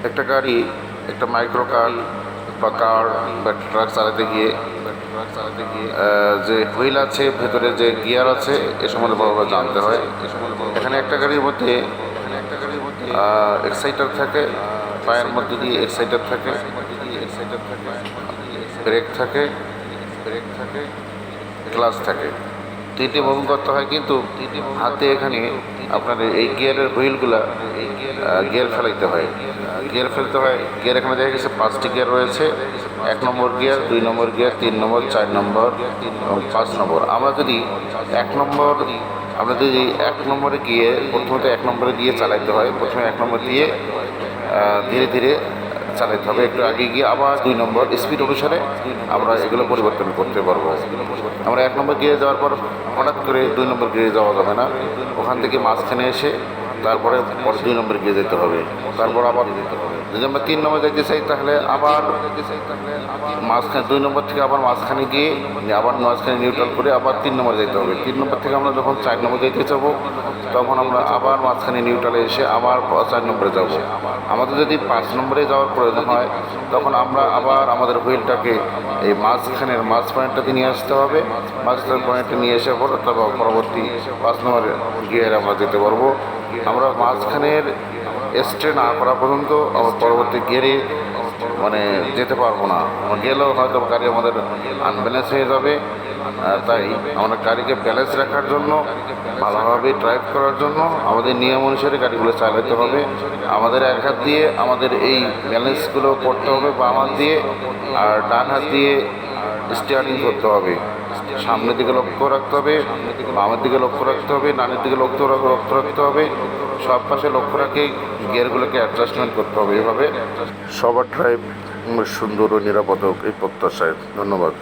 একটা গাড়ি, একটা মাইক্রো কার বা কার বা ট্রাক চালাতে গিয়ে যে হুইল আছে, ভেতরে যে গিয়ার আছে, এ সম্বন্ধে ভালোভাবে জানতে হয়। এখানে একটা গাড়ির মধ্যে এক্সাইটার থাকে, পায়ের মধ্যে দিয়ে এক্সাইটার থাকে, ব্রেক থাকে, ক্লাচ থাকে। তিনটি মুভমেন্ট করতে হয়, কিন্তু হাতে এখানে আপনার এই গিয়ারের হুইলগুলা গিয়ার ফেলাইতে হয়। গিয়ার এখানে দেখা গেছে 5টি গিয়ার রয়েছে। 1 নম্বর গিয়ার, 2 নম্বর গিয়ার, 3 নম্বর, 4 নম্বর এবং 5 নম্বর। আমরা যদি 1 নম্বরে গিয়ে প্রথমত 1 নম্বরে দিয়ে চালাইতে হয়। প্রথমে 1 নম্বর দিয়ে ধীরে ধীরে চালাতে হবে। একটু আগে গিয়ে আবার 2 নম্বর স্পিড অনুসারে আমরা এগুলো পরিবর্তন করতে পারবো। আমরা 1 নম্বর গিয়ে যাওয়ার পর হঠাৎ করে 2 নম্বর গিয়ে যাওয়া যাবে না। ওখান থেকে মাঝখানে এসে তারপরে 2 নম্বর গিয়ে যেতে হবে। তারপর আবার যদি আমরা 3 নম্বর যেতে চাই, তাহলে আবার মাঝখানে 2 নম্বর থেকে আবার মাঝখানে গিয়ে আবার মাঝখানে নিউট্রাল করে আবার 3 নম্বর যেতে হবে। 3 নম্বর থেকে আমরা যখন 4 নম্বর যেতে যাবো, তখন আমরা আবার মাঝখানে নিউট্রালে এসে আবার 4 নম্বরে যাব। আমাদের যদি 5 নম্বরে যাওয়ার প্রয়োজন হয়, তখন আমরা আবার আমাদের হুইলটাকে এই মাঝখানের মাঝ পয়েন্টটাতে নিয়ে আসতে হবে। মাঝখানের পয়েন্টে নিয়ে এসে তারপর পরবর্তী 5 নম্বর গিয়ারে আমরা যেতে পারবো। আমরা মাঝখানের স্টে না করা পর্যন্ত আমরা পরবর্তী গিয়ারে যেতে পারবো না। গেলেও হয়তো গাড়ি আমাদের আনব্যালেন্স হয়ে যাবে। তাই আমরা গাড়িকে ব্যালেন্স রাখার জন্য, ভালোভাবে ড্রাইভ করার জন্য আমাদের নিয়ম অনুসারে গাড়িগুলো চালাতে হবে। আমাদের এক হাত দিয়ে আমাদের এই ব্যালেন্সগুলো করতে হবে বাম হাত দিয়ে, আর ডান হাত দিয়ে স্টিয়ারিং করতে হবে। সামনের দিকে লক্ষ্য রাখতে হবে, বামের দিকে লক্ষ্য রাখতে হবে, ডানের দিকে লক্ষ্য রাখতে হবে। সব পাশে লক্ষ্য রাখে গিয়ারগুলোকে অ্যাডজাস্টমেন্ট করতে হবে। এভাবে সবার ড্রাইভ সুন্দর ও নিরাপদ হোক এই প্রত্যাশায়। ধন্যবাদ।